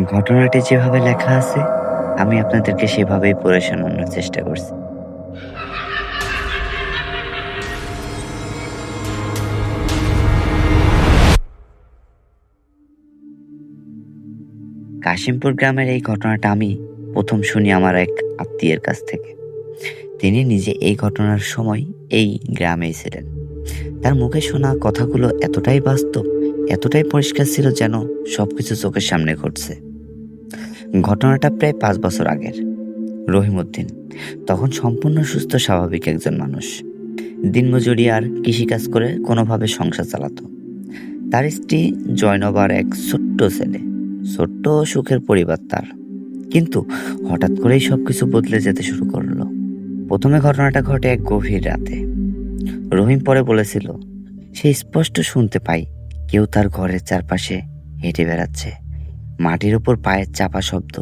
ঘটনাটি যেভাবে লেখা আছে, আমি আপনাদেরকে সেভাবেই পড়ে শোনানোর চেষ্টা করছি। কাশিমপুর গ্রামের এই ঘটনাটা আমি প্রথম শুনি আমার এক আত্মীয়ের কাছ থেকে। তিনি নিজে এই ঘটনার সময় এই গ্রামেই ছিলেন। তার মুখে শোনা কথাগুলো এতটাই বাস্তব, এতটাই পরিষ্কার ছিল যেন সবকিছু চোখের সামনে ঘটছে। ঘটনাটা প্রায় ৫ বছর আগের। রহিমউদ্দিন তখন সম্পূর্ণ সুস্থ স্বাভাবিক একজন মানুষ। দিনমজুরি আর কৃষিকাজ করে কোনোভাবে সংসার চালাতো। তার স্ত্রী জয়নব আর এক ছোট্ট ছেলে। ছোট্ট সুখের পরিবার তার। কিন্তু হঠাৎ করেই সবকিছু বদলে যেতে শুরু করলো। প্রথমে ঘটনাটা ঘটে এক গভীর রাতে। রহিম পরে বলেছিল, সে স্পষ্ট শুনতে পাই কেউ তার ঘরের চারপাশে হেঁটে বেড়াচ্ছে। মাটির উপর পায়ের চাপা শব্দ,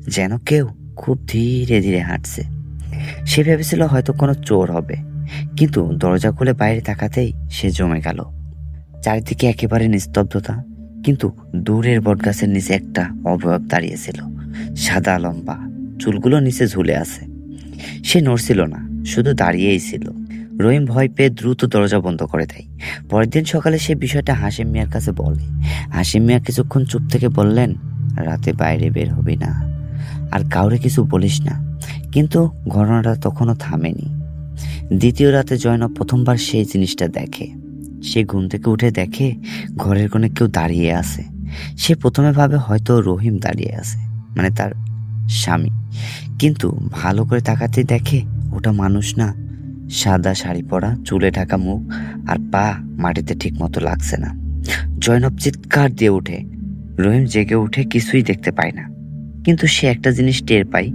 যেন কেউ খুব ধীরে ধীরে হাঁটছে। সে ভেবেছিল হয়তো কোনো চোর হবে, কিন্তু দরজা খুলে বাইরে তাকাতেই সে জমে গেল। চারিদিকে একেবারে নিস্তব্ধতা, কিন্তু দূরের বটগাছের নিচে একটা অবয়ব দাঁড়িয়েছিল। সাদা লম্বা, চুলগুলো নিচে ঝুলে আছে। সে নড়ছিল না, শুধু দাঁড়িয়েই ছিল। রহিম ভয় পেয়ে দ্রুত দরজা বন্ধ করে দেয়। পরের দিন সকালে সে বিষয়টা হাসিম মিয়ার কাছে বলে। হাসিম মিয়া কিছুক্ষণ চুপ থেকে বললেন, রাতে বাইরে বের হবি না, আর কাউরে কিছু বলিস না। কিন্তু ঘটনাটা তখনও থামেনি। দ্বিতীয় রাতে জয়নব প্রথমবার সেই জিনিসটা দেখে। সে ঘুম থেকে উঠে দেখে ঘরের কোণে কেউ দাঁড়িয়ে আছে। সে প্রথমে ভাবে হয়তো রহিম দাঁড়িয়ে আছে, মানে তার স্বামী। কিন্তু ভালো করে তাকাতে দেখে ওটা মানুষ না। সাদা শাড়ি পরা, চুলে ঢাকা মুখ, আর পা মাটিতে ঠিক মতো লাগছে না। জয়নব চিৎকার দিয়ে ওঠে। রহিম জেগে উঠে কিছুই দেখতে পায় না, কিন্তু সে একটা জিনিস টের পায়,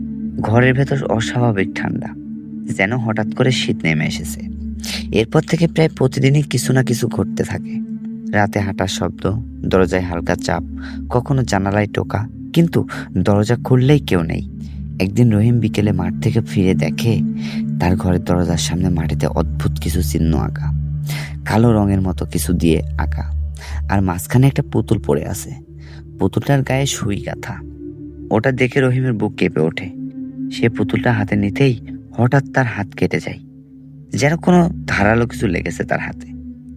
ঘরের ভেতর অস্বাভাবিক ঠান্ডা, যেন হঠাৎ করে শীত নেমে এসেছে। এরপর থেকে প্রায় প্রতিদিনই কিছু না কিছু ঘটতে থাকে। রাতে হাঁটার শব্দ, দরজায় হালকা চাপ, কখনো জানালায় টোকা, কিন্তু দরজা খুললেই কেউ নেই। একদিন রহিম বিকেলে মাঠ থেকে ফিরে দেখে তার ঘরের দরজার সামনে মাটিতে অদ্ভুত কিছু চিহ্ন আঁকা, কালো রঙের মতো কিছু দিয়ে আঁকা, আর মাঝখানে একটা পুতুল পড়ে আছে। পুতুলটার গায়ে সুই গাঁথা। ওটা দেখে রহিমের বুক কেঁপে ওঠে। সে পুতুলটা হাতে নিতেই হঠাৎ তার হাত কেটে যায়, যেন কোনো ধারালো কিছু লেগেছে তার হাতে।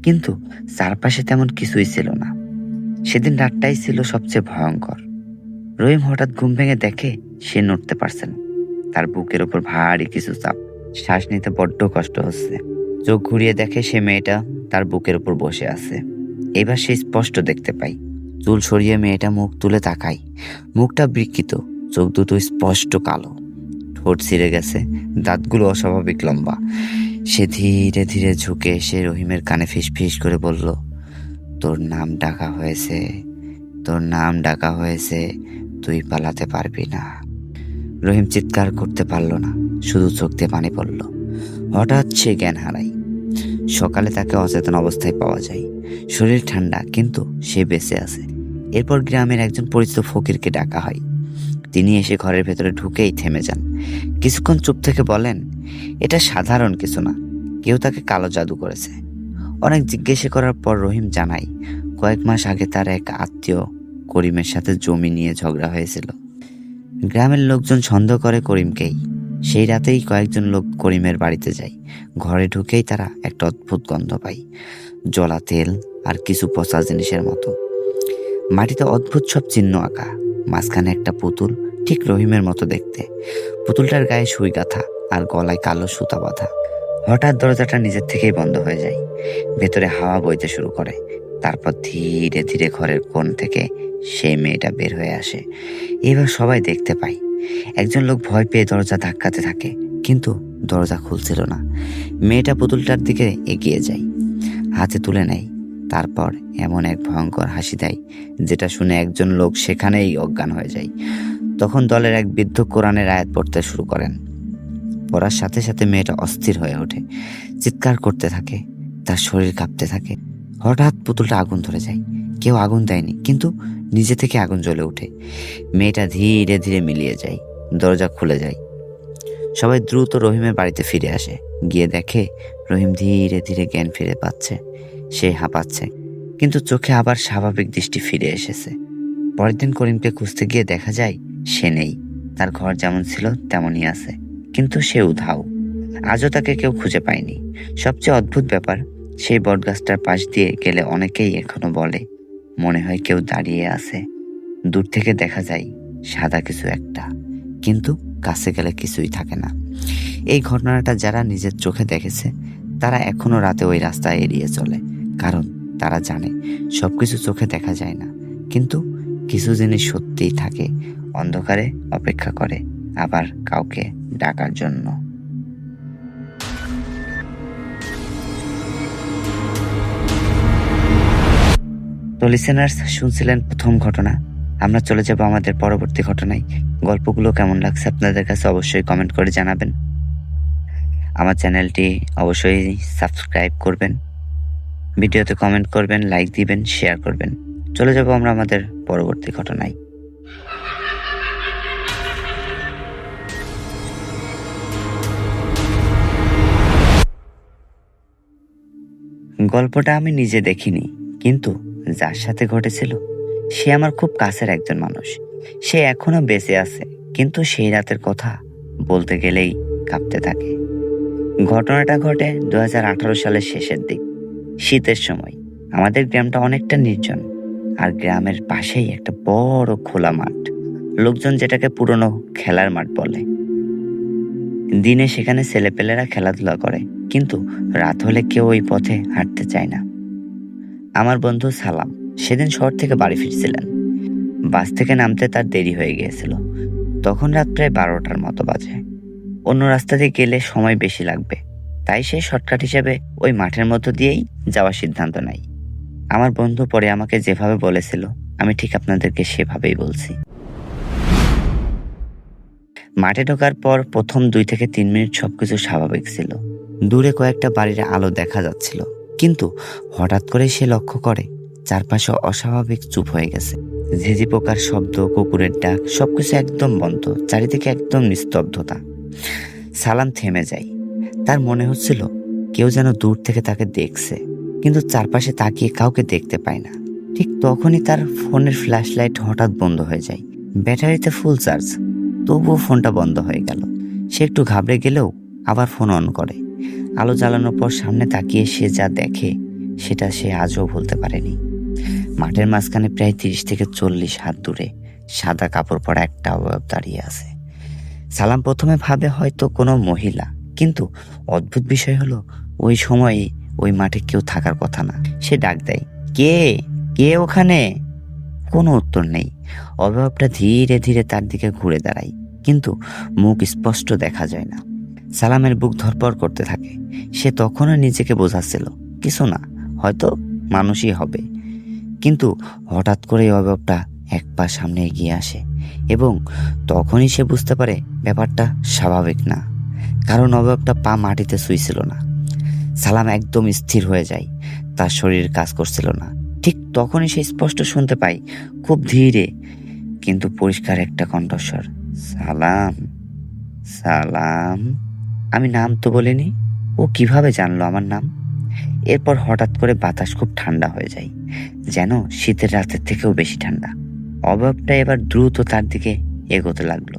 কিন্তু চারপাশে তেমন কিছুই ছিল না। সেদিন রাতটাই ছিল সবচেয়ে ভয়ঙ্কর। রহিম হঠাৎ ঘুম ভেঙে দেখে সে নড়তে পারছে না। তার বুকের উপর ভারী কিছু চাপ, শ্বাস নিতে বড্ড কষ্ট হচ্ছে। চোখ ঘুরিয়ে দেখে সে মেয়েটা তার বুকের উপর বসে আছে। এবার সে স্পষ্ট দেখতে পায়। চুল সরিয়ে মেয়েটা মুখ তুলে তাকায়। মুখটা বিকৃত, চোখ দুটো স্পষ্ট কালো, ঠোঁট ছিঁড়ে গেছে, দাঁতগুলো অস্বাভাবিক লম্বা। সে ধীরে ধীরে ঝুঁকে এসে রহিমের কানে ফিসফিস করে বলল, তোর নাম ডাকা হয়েছে, তোর নাম ডাকা হয়েছে, তুই পালাতে পারবি না। রহিম চিৎকার করতে পারল না, শুধু চোখ দিয়ে পানি পড়ল। হঠাৎ সে জ্ঞান হারায়। সকালে তাকে অচেতন অবস্থায় পাওয়া যায়। শরীর ঠান্ডা, কিন্তু সে বেঁচে আছে। এরপর গ্রামের একজন পরিচিত ফকিরকে ডাকা হয়। তিনি এসে ঘরের ভেতরে ঢুকেই থেমে যান। কিছুক্ষণ চুপ থেকে বলেন, এটা সাধারণ কিছু না, কেউ তাকে কালো জাদু করেছে। অনেক জিজ্ঞাসা করার পর রহিম জানায়, কয়েক মাস আগে তার এক আত্মীয় করিমের সাথে জমি নিয়ে ঝগড়া হয়েছিল। গ্রামের লোকজন সন্দেহ করে করিমকেই। সেই রাতেই কয়েকজন লোক করিমের বাড়িতে যায়। ঘরে ঢুকেই তারা একটা অদ্ভুত গন্ধ পায়, জ্বলা তেল আর কিছু পচা জিনিসের মতো। মাটিতে অদ্ভুত সব চিহ্ন আঁকা, মাঝখানে একটা পুতুল, ঠিক রহিমের মতো দেখতে। পুতুলটার গায়ে সুই গাঁথা আর গলায় কালো সুতা বাঁধা। হঠাৎ দরজাটা নিজের থেকেই বন্ধ হয়ে যায়। ভেতরে হাওয়া বইতে শুরু করে। তারপর ধীরে ধীরে ঘরের কোণ থেকে সেই মেয়েটা বের হয়ে আসে। এবার সবাই দেখতে পায়, একজন লোক ভয় পেয়ে দরজা ধাক্কাতে থাকে, কিন্তু দরজা খুলছিল না। মেয়েটা পুতুলটার দিকে এগিয়ে যায়, হাতে তুলে নেয়, তারপর এমন এক ভয়ঙ্কর হাসি দেয় যেটা শুনে একজন লোক সেখানেই অজ্ঞান হয়ে যায়। তখন দলের এক বৃদ্ধ কোরআনের আয়াত পড়তে শুরু করেন। পড়ার সাথে সাথে মেয়েটা অস্থির হয়ে ওঠে, চিৎকার করতে থাকে, তার শরীর কাঁপতে থাকে। হঠাৎ পুতুলটা আগুন ধরে যায়। কেউ আগুন দেয়নি, কিন্তু নিজে থেকে আগুন জ্বলে ওঠে। মেয়েটা ধীরে ধীরে মিলিয়ে যায়, দরজা খুলে যায়। সবাই দ্রুত রহিমের বাড়িতে ফিরে আসে। গিয়ে দেখে রহিম ধীরে ধীরে জ্ঞান ফিরে পাচ্ছে। সে হাঁপাচ্ছে, কিন্তু চোখে আবার স্বাভাবিক দৃষ্টি ফিরে এসেছে। পরের দিন করিমকে খুঁজতে গিয়ে দেখা যায় সে নেই। তার ঘর যেমন ছিল তেমনই আছে, কিন্তু সে উধাও। আজও তাকে কেউ খুঁজে পায়নি। সবচেয়ে অদ্ভুত ব্যাপার, সেই বটগাছটার পাশ দিয়ে গেলে অনেকেই এখনো বলে মনে হয় কেউ দাঁড়িয়ে আছে। দূর থেকে দেখা যায় সাদা কিছু একটা, কিন্তু কাছে গেলে কিছুই থাকে না। এই ঘটনাটা যারা নিজের চোখে দেখেছে তারা এখনো রাতে ওই রাস্তায় এড়িয়ে চলে, কারণ তারা জানে সবকিছু চোখে দেখা যায় না, কিন্তু কিছু জিনিস সত্যিই থাকে, অন্ধকারে অপেক্ষা করে আবার কাউকে ডাকার জন্য। তো লিসেনার্স, শুনছিলেন প্রথম ঘটনা। আমরা চলে যাব আমাদের পরবর্তী ঘটনায়। গল্পগুলো কেমন লাগছে আপনাদের কাছে অবশ্যই কমেন্ট করে জানাবেন। আমার চ্যানেলটি অবশ্যই সাবস্ক্রাইব করবেন, ভিডিওতে কমেন্ট করবেন, লাইক দিবেন, শেয়ার করবেন। চলে যাব আমরা আমাদের পরবর্তী ঘটনায়। গল্পটা আমি নিজে দেখিনি, কিন্তু যার সাথে ঘটেছিল সে আমার খুব কাছের একজন মানুষ। সে এখনো বেঁচে আছে, কিন্তু সেই রাতের কথা বলতে গেলেই কাঁপতে থাকে। ঘটনাটা ঘটে 2018 সালের শেষের দিক, শীতের সময়। আমাদের গ্রামটা অনেকটা নির্জন, আর গ্রামের পাশেই একটা বড় খোলা মাঠ, লোকজন যেটাকে পুরনো খেলার মাঠ বলে। দিনে সেখানে ছেলেপেলেরা খেলাধুলা করে, কিন্তু রাত হলে কেউ ওই পথে হাঁটতে চায় না। আমার বন্ধু সালাম সেদিন শহর থেকে বাড়ি ফিরছিলেন। বাস থেকে নামতে তার দেরি হয়ে গিয়েছিল। তখন রাত প্রায় 12টার মতো বাজে। অন্য রাস্তা দিয়ে গেলে সময় বেশি লাগবে, তাই সে শর্টকাট হিসেবে ওই মাঠের মধ্য দিয়েই যাওয়ার সিদ্ধান্ত নেয়। আমার বন্ধু পরে আমাকে যেভাবে বলেছিল আমি ঠিক আপনাদেরকে সেভাবেই বলছি। মাঠে ঢোকার পর প্রথম 2 থেকে 3 মিনিট সবকিছু স্বাভাবিক ছিল। দূরে কয়েকটা বাড়ির আলো দেখা যাচ্ছিল, কিন্তু হঠাৎ করে সে লক্ষ্য করে চারপাশে অস্বাভাবিক চুপ হয়ে গেছে। ঝিঝি পোকার শব্দ, কুকুরের ডাক, সবকিছু একদম বন্ধ, চারিদিকে একদম নিস্তব্ধতা। সালাম থেমে যায়। তার মনে হচ্ছিল কেউ যেন দূর থেকে তাকে দেখছে, কিন্তু চারপাশে তাকিয়ে কাউকে দেখতে পায় না। ঠিক তখনই তার ফোনের ফ্ল্যাশ লাইট হঠাৎ বন্ধ হয়ে যায়। ব্যাটারিতে ফুল চার্জ, তবুও ফোনটা বন্ধ হয়ে গেল। সে একটু ঘাবড়ে গেলেও আবার ফোন অন করে। আলো জ্বালানোর পর সামনে তাকিয়ে সে যা দেখে সেটা সে আজও ভুলতে পারেনি। মাঠের মাঝখানে প্রায় 30 থেকে 40 হাত দূরে সাদা কাপড় পরা একটা অবয়ব দাঁড়িয়ে আছে। সালাম প্রথমে ভাবে হয়তো কোনো মহিলা, কিন্তু অদ্ভুত বিষয় হলো ওই সময়ে ওই মাঠে কেউ থাকার কথা না। সে ডাক দেয়, কে কে ওখানে? কোনো উত্তর নেই। অবয়বটা ধীরে ধীরে তার দিকে ঘুরে দাঁড়ায়, কিন্তু মুখ স্পষ্ট দেখা যায় না। সালামের বুক ধড়ফড় করতে থাকে। সে তখনও নিজেকে বোঝাচ্ছিল কিছু না, হয়তো মানুষই হবে। কিন্তু হঠাৎ করে অবয়বটা এক পা সামনে এগিয়ে আসে, এবং তখনই সে বুঝতে পারে ব্যাপারটা স্বাভাবিক না, কারণ অবয়বটা পা মাটিতে ছুঁইছিল না। সালাম একদম স্থির হয়ে যায়, তার শরীর কাজ করছিল না। ঠিক তখনই সে স্পষ্ট শুনতে পায়, খুব ধীরে কিন্তু পরিষ্কার একটা কণ্ঠস্বর, সালাম সালাম। আমি নাম তো বলিনি, ও কিভাবে জানলো আমার নাম? এরপর হঠাৎ করে বাতাস খুব ঠান্ডা হয়ে যায়, যেন শীতের রাতের থেকেও বেশি ঠান্ডা। অবয়বটা এবার দ্রুত তার দিকে এগোতে লাগলো,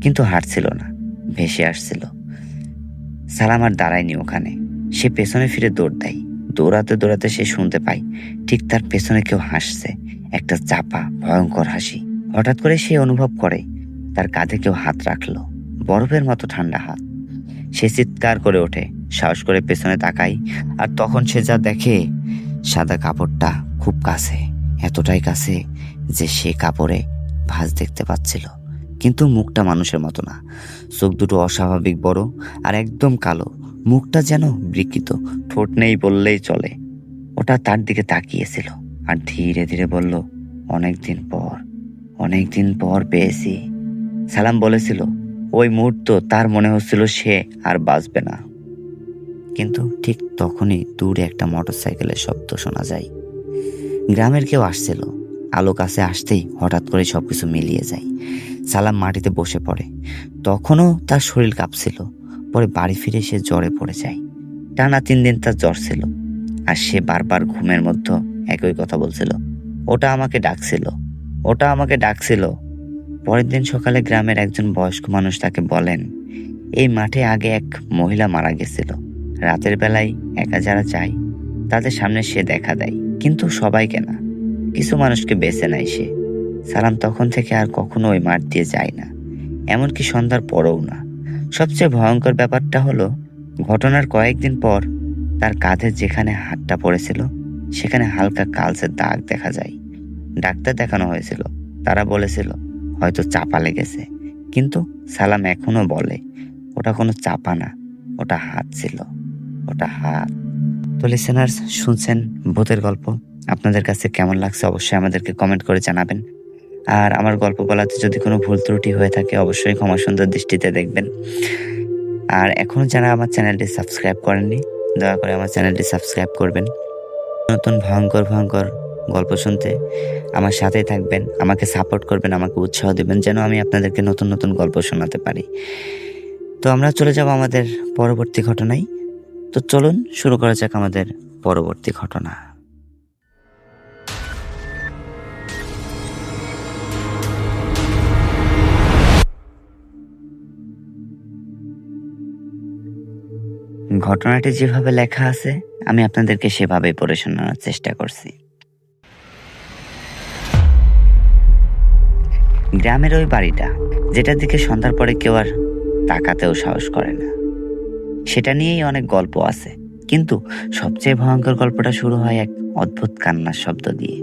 কিন্তু হাঁটছিল না, ভেসে আসছিল। সালাম আর দাঁড়ায়নি ওখানে। সে পেছনে ফিরে দৌড় দেয়। দৌড়াতে দৌড়াতে সে শুনতে পায় ঠিক তার পেছনে কেউ হাসছে, একটা চাপা ভয়ঙ্কর হাসি। হঠাৎ করে সে অনুভব করে তার কাঁধে কেউ হাত রাখলো, বরফের মতো ঠান্ডা হাত। সে চিৎকার করে ওঠে, সাহস করে পেছনে তাকায়, আর তখন সে যা দেখে, সাদা কাপড়টা খুব কাছে, এতটাই কাছে যে সে কাপড়ে ভাঁজ দেখতে পাচ্ছিল, কিন্তু মুখটা মানুষের মতো না। চোখ দুটো অস্বাভাবিক বড় আর একদম কালো, মুখটা যেন বিকৃত, ঠোঁট নেই বললেই চলে। ওটা তার দিকে তাকিয়েছিল আর ধীরে ধীরে বলল, অনেকদিন পর পেয়েছি। সালাম বলেছিল ওই মুহূর্ত তার মনে হচ্ছিল সে আর বাঁচবে না। কিন্তু ঠিক তখনই দূরে একটা মোটরসাইকেলের শব্দ শোনা যায়। গ্রামের কেউ আসছিল। আলো কাছে আসতেই হঠাৎ করে সবকিছু মিলিয়ে যায়। সালাম মাটিতে বসে পড়ে। তখনও তার শরীর কাঁপছিল। পরে বাড়ি ফিরে সে জ্বরে পড়ে যায়। টানা 3 দিন তার জ্বর ছিল, আর সে বারবার ঘুমের মধ্যে একই কথা বলছিল, ওটা আমাকে ডাকছিল, ওটা আমাকে ডাকছিল। পরের দিন সকালে গ্রামের একজন বয়স্ক মানুষ তাকে বলেন, এই মাঠে আগে এক মহিলা মারা গেছিল। রাতের বেলায় একা যারা যায় তাদের সামনে সে দেখা দেয়, কিন্তু সবাইকে না, কিছু মানুষকে বেছে নেয় সে। সালাম তখন থেকে আর কখনো ওই মাঠ দিয়ে যায় না, এমনকি সন্ধ্যার পরেও না। সবচেয়ে ভয়ঙ্কর ব্যাপারটা হলো, ঘটনার কয়েকদিন পর তার কাঁধে যেখানে হাতটা পড়েছিল সেখানে হালকা কালচের দাগ দেখা যায়। ডাক্তার দেখানো হয়েছিল, তারা বলেছিল হয়তো চাপা লেগেছে, কিন্তু সালাম এখনো বলে ওটা কোনো চাপা না, ওটা হাত ছিল, ওটা হাত। তো লিসেনার্স, শুনছেন ভূতের গল্প। আপনাদের কাছে কেমন লাগছে অবশ্যই আমাদেরকে কমেন্ট করে জানাবেন। আর আমার গল্প বলাতে যদি কোনো ভুল ত্রুটি হয়ে থাকে অবশ্যই ক্ষমা সুন্দর দৃষ্টিতে দেখবেন। আর এখনো যারা আমার চ্যানেলটি সাবস্ক্রাইব করেননি, দয়া করে আমার চ্যানেলটি সাবস্ক্রাইব করবেন। নতুন ভয়ঙ্কর ভয়ঙ্কর গল্প শুনতে আমার সাথেই থাকবেন, আমাকে সাপোর্ট করবেন, আমাকে উৎসাহ দেবেন যেন আমি আপনাদেরকে নতুন নতুন গল্প শোনাতে পারি। তো আমরা চলে যাব আমাদের পরবর্তী ঘটনায়। তো চলুন শুরু করা যাক আমাদের পরবর্তী ঘটনা। ঘটনাটি যেভাবে লেখা আছে আমি আপনাদেরকে সেভাবেই পড়ে শোনানোর চেষ্টা করছি। গ্রামের ওই বাড়িটা, যেটার দিকে সন্ধ্যার পরে কেউ আর তাকাতেও সাহস করে না, সেটা নিয়েই অনেক গল্প আছে, কিন্তু সবচেয়ে ভয়ঙ্কর গল্পটা শুরু হয় এক অদ্ভুত কান্নার শব্দ দিয়ে।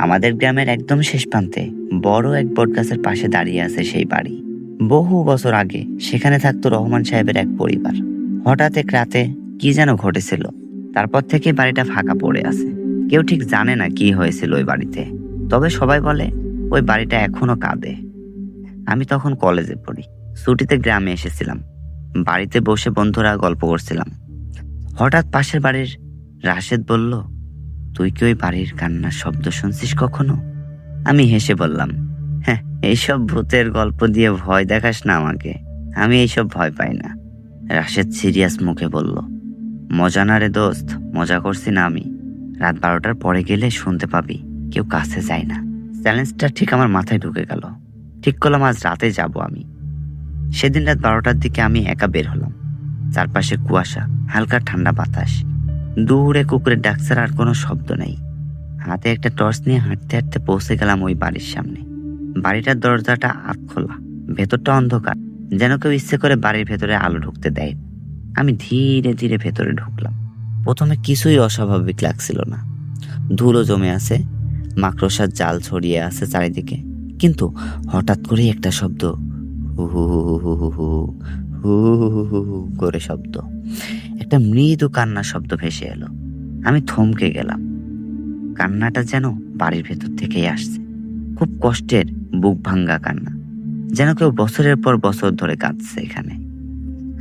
আমাদের গ্রামের একদম শেষ প্রান্তে বড় এক বটগাছের পাশে দাঁড়িয়ে আছে সেই বাড়ি। বহু বছর আগে সেখানে থাকতো রহমান সাহেবের এক পরিবার। হঠাৎ এক রাতে কি যেন ঘটেছিল, তারপর থেকে বাড়িটা ফাঁকা পড়ে আছে। কেউ ঠিক জানে না কি হয়েছিল ওই বাড়িতে, তবে সবাই বলে ওই বাড়িটা এখনো কাঁদে। আমি তখন কলেজে পড়ি, ছুটিতে গ্রামে এসেছিলাম। বাড়িতে বসে বন্ধুরা গল্প করছিলাম। হঠাৎ পাশের বাড়ির রাশেদ বলল, তুই কি ওই বাড়ির কান্নার শব্দ শুনছিস কখনো? আমি হেসে বললাম, হ্যাঁ, এইসব ভূতের গল্প দিয়ে ভয় দেখাস না আমাকে, আমি এইসব ভয় পাই না। রাশেদ সিরিয়াস মুখে বলল, মজা না রে দোস্ত, মজা করছি না আমি। রাত 12টার পরে গেলে শুনতে পাবি কেউ কাছে যায় না। চ্যালেঞ্জটা ঠিক আমার মাথায় ঢুকে গেল। ঠিক করলাম আজ রাতে যাব আমি। সেদিন রাত 12টার দিকে আমি একা বের হলাম। চারপাশে কুয়াশা, হালকা ঠান্ডা বাতাস, দূরে কুকুরের ডাক ছাড়া আর কোনো শব্দ নেই। হাতে একটা টর্চ নিয়ে হাঁটতে হাঁটতে পৌঁছে গেলাম ওই বাড়ির সামনে। বাড়িটার দরজাটা আধ খোলা, ভেতরটা অন্ধকার, যেন কেউ ইচ্ছে করে বাড়ির ভেতরে আলো ঢুকতে দেয়। আমি ধীরে ধীরে ভেতরে ঢুকলাম। প্রথমে কিছুই অস্বাভাবিক লাগছিল না। ধুলো জমে আছে, মাকড়সার জাল ছড়িয়ে আছে চারিদিকে, কিন্তু হঠাৎ করেই একটা শব্দ, হু হু হু হু হু হু হু হু হু করে শব্দ, একটা মৃদু কান্নার শব্দ ভেসে এলো। আমি থমকে গেলাম। কান্নাটা যেন বাড়ির ভেতর থেকেই আসছে, খুব কষ্টের, বুক ভাঙ্গা কান্না, যেন কেউ বছরের পর বছর ধরে কাঁদছে এখানে।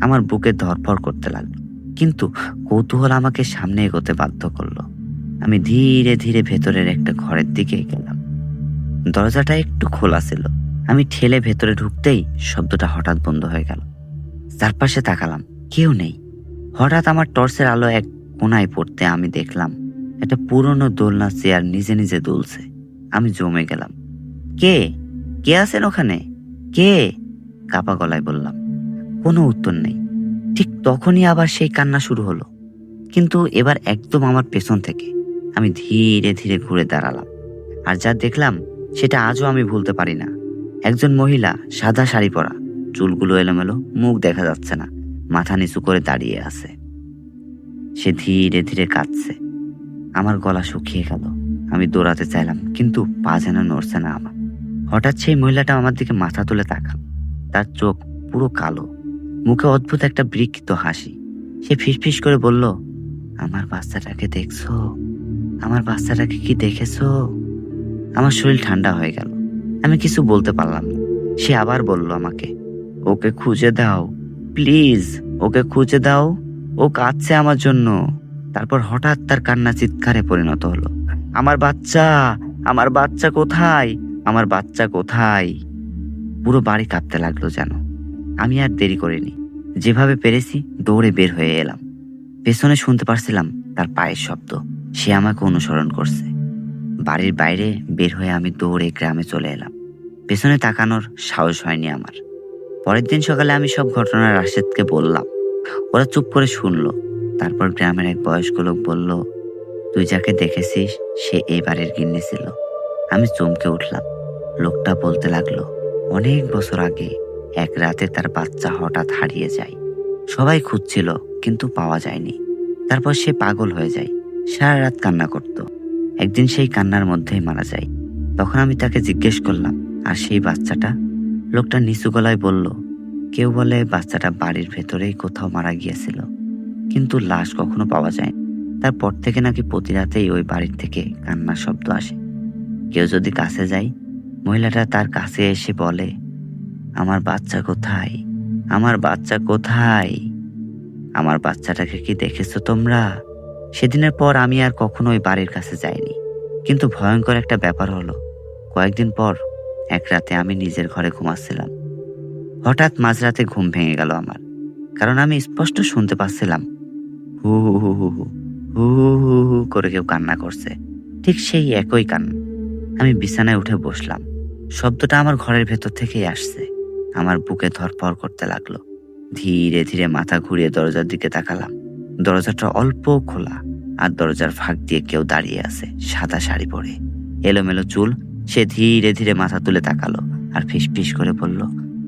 আমার বুকে ধড়ফড় করতে লাগলো, কিন্তু কৌতূহল আমাকে সামনে এগোতে বাধ্য করলো। আমি ধীরে ধীরে ভেতরের একটা ঘরের দিকে গেলাম। দরজাটা একটু খোলা ছিল। আমি ঠেলে ভেতরে ঢুকতেই শব্দটা হঠাৎ বন্ধ হয়ে গেল। চারপাশে তাকালাম, কেউ নেই। হঠাৎ আমার টর্চের আলো এক কোনায় পড়তে আমি দেখলাম একটা পুরনো দোলনা চেয়ার নিজে নিজে দুলছে। আমি জমে গেলাম। কে কে আছেন ওখানে? কে? কাপা গলায় বললাম। কোনো উত্তর নেই। ঠিক তখনই আবার সেই কান্না শুরু হলো, কিন্তু এবার একদম আমার পেছন থেকে। আমি ধীরে ধীরে ঘুরে দাঁড়ালাম, আর যা দেখলাম সেটা আজও আমি ভুলতে পারি না। একজন মহিলা, সাদা শাড়ি পরা, চুলগুলো এলোমেলো, মুখ দেখা যাচ্ছে না, মাথা নিচু করে দাঁড়িয়ে আছে। সে ধীরে ধীরে কাঁদছে। আমার গলা শুকিয়ে গেল। আমি দৌড়াতে চাইলাম, কিন্তু পা যেন নড়ছে না আমার। হঠাৎ সেই মহিলাটা আমার দিকে মাথা তুলে তাকাল। তার চোখ পুরো কালো, মুখে অদ্ভুত একটা বিকৃত হাসি। সে ফিসফিস করে বলল, আমার বাচ্চাটাকে দেখছো? আমার বাচ্চাটাকে কি দেখেছো? আমার শরীর ঠান্ডা হয়ে গেল। আমি কিছু বলতে পারলাম না। সে আবার বলল আমাকে, ওকে খুঁজে দাও প্লিজ, ওকে খুঁজে দাও, ও কাঁদছে আমার জন্য। তারপর হঠাৎ তার কান্না চিৎকারে পরিণত হলো, আমার বাচ্চা, আমার বাচ্চা কোথায়, আমার বাচ্চা কোথায়? পুরো বাড়ি কাঁপতে লাগলো যেন। আমি আর দেরি করিনি, যেভাবে পেরেছি দৌড়ে বের হয়ে এলাম। পেছনে শুনতে পারছিলাম তার পায়ের শব্দ। সে আমাকে অনুসরণ করছে। বাড়ির বাইরে বের হয়ে আমি দৌড়ে গ্রামে চলে এলাম। পেছনে তাকানোর সাহস হয়নি আমার। পরের দিন সকালে আমি সব ঘটনা রাশেদকে বললাম। ওরা চুপ করে শুনলো। তারপর গ্রামের এক বয়স্ক লোক বলল, তুই যাকে দেখেছিস সে এই বাড়ির গিন্নি ছিল। আমি চমকে উঠলাম। লোকটা বলতে লাগলো, অনেক বছর আগে এক রাতে তার বাচ্চা হঠাৎ হারিয়ে যায়। সবাই খুঁজছিল কিন্তু পাওয়া যায়নি। তারপর সে পাগল হয়ে যায়, সারা রাত কান্না করত। একদিন সেই কান্নার মধ্যেই মারা যায়। তখন আমি তাকে জিজ্ঞেস করলাম, আর সেই বাচ্চাটা? লোকটা নিচু গলায় বলল, কেউ বলে বাচ্চাটা বাড়ির ভেতরেই কোথাও মারা গিয়েছিল, কিন্তু লাশ কখনো পাওয়া যায়। তারপর থেকে নাকি প্রতি রাতেই ওই বাড়ির থেকে কান্নার শব্দ আসে। কেউ যদি কাছে যায়, মহিলাটা তার কাছে এসে বলে, আমার বাচ্চা কোথায়, আমার বাচ্চা কোথায়, আমার বাচ্চাটাকে কি দেখেছো তোমরা? সেদিনের পর আমি আর কখনো ওই বাড়ির কাছে যাইনি। কিন্তু ভয়ঙ্কর একটা ব্যাপার হলো, কয়েকদিন পর এক রাতে আমি নিজের ঘরে ঘুমাচ্ছিলাম। হঠাৎ মাঝরাতে ঘুম ভেঙে গেল আমার, কারণ আমি স্পষ্ট শুনতে পাচ্ছিলাম হু হু হু হু হু হু হু হু করে কেউ কান্না করছে। ঠিক সেই একই কান্না। আমি বিছানায় উঠে বসলাম। শব্দটা আমার ঘরের ভেতর থেকেই আসছে। আমার বুকে ধড়ফড় করতে লাগলো। ধীরে ধীরে মাথা ঘুরিয়ে দরজার দিকে তাকালাম। দরজাটা অল্প খোলা, আর দরজার ফাঁক দিয়ে কেউ দাঁড়িয়ে আছে, সাদা শাড়ি পরে, এলোমেলো চুল। সে ধীরে ধীরে মাথা তুলে তাকালো আর ফিসফিস করে বলল,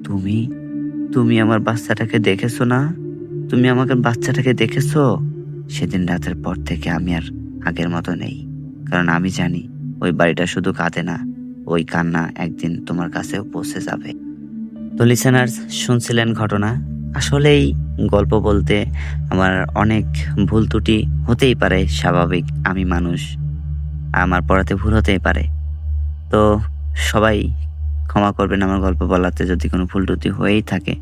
তুমি তুমি আমার বাচ্চাটাকে দেখেছো না? তুমি আমাকে বাচ্চাটাকে দেখেছো? সেদিন রাতের পর থেকে আমি আর আগের মতো নেই, কারণ আমি জানি ওই বাড়িটা শুধু কাঁদে না, ওই কান্না একদিন তোমার কাছেও পৌঁছে যাবে। তো লিসেনার্স, শুনছিলেন ঘটনা। আসলেই গল্প বলতে আমার অনেক ভুল ত্রুটি হতেই পারে, স্বাভাবিক, আমি মানুষ, আমার পড়াতে ভুল হতেই পারে। তো সবাই ক্ষমা করবেন আমার গল্প বলাতে, যদি কোনো ভুল ত্রুটি হয়েই থাকে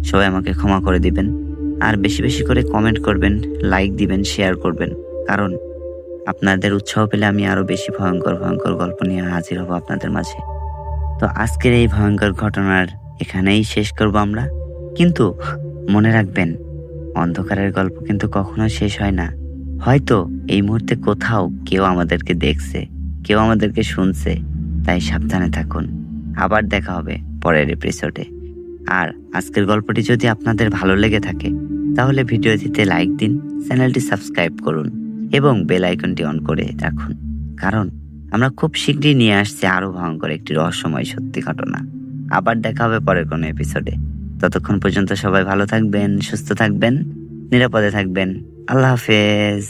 সবাই আমাকে ক্ষমা করে দিবেন। আর বেশি বেশি করে কমেন্ট করবেন, লাইক দিবেন, শেয়ার করবেন, কারণ আপনাদের উৎসাহ পেলে আমি আরো বেশি ভয়ঙ্কর ভয়ঙ্কর গল্প নিয়ে হাজির হব আপনাদের মাঝে। তো আজকের এই ভয়ঙ্কর ঘটনার এখানেই শেষ করব আমরা। কিন্তু মনে রাখবেন, অন্ধকারের গল্প কিন্তু কখনো শেষ হয় না। হয়তো এই মুহূর্তে কোথাও কেউ আমাদেরকে দেখছে, কেউ আমাদেরকে শুনছে, তাই সাবধানে থাকুন। আবার দেখা হবে পরের এপিসোডে। আর আজকের গল্পটি যদি আপনাদের ভালো লেগে থাকে তাহলে ভিডিওটিতে লাইক দিন, চ্যানেলটি সাবস্ক্রাইব করুন এবং বেল আইকনটি অন করে রাখুন, কারণ আমরা খুব শীঘ্রই নিয়ে আসছি আরো ভয়ঙ্কর একটি রহস্যময় সত্যি ঘটনা। আবার দেখা হবে পরের কোনো এপিসোডে। ততক্ষণ পর্যন্ত সবাই ভালো থাকবেন, সুস্থ থাকবেন, নিরাপদে থাকবেন। আল্লাহ হাফেজ।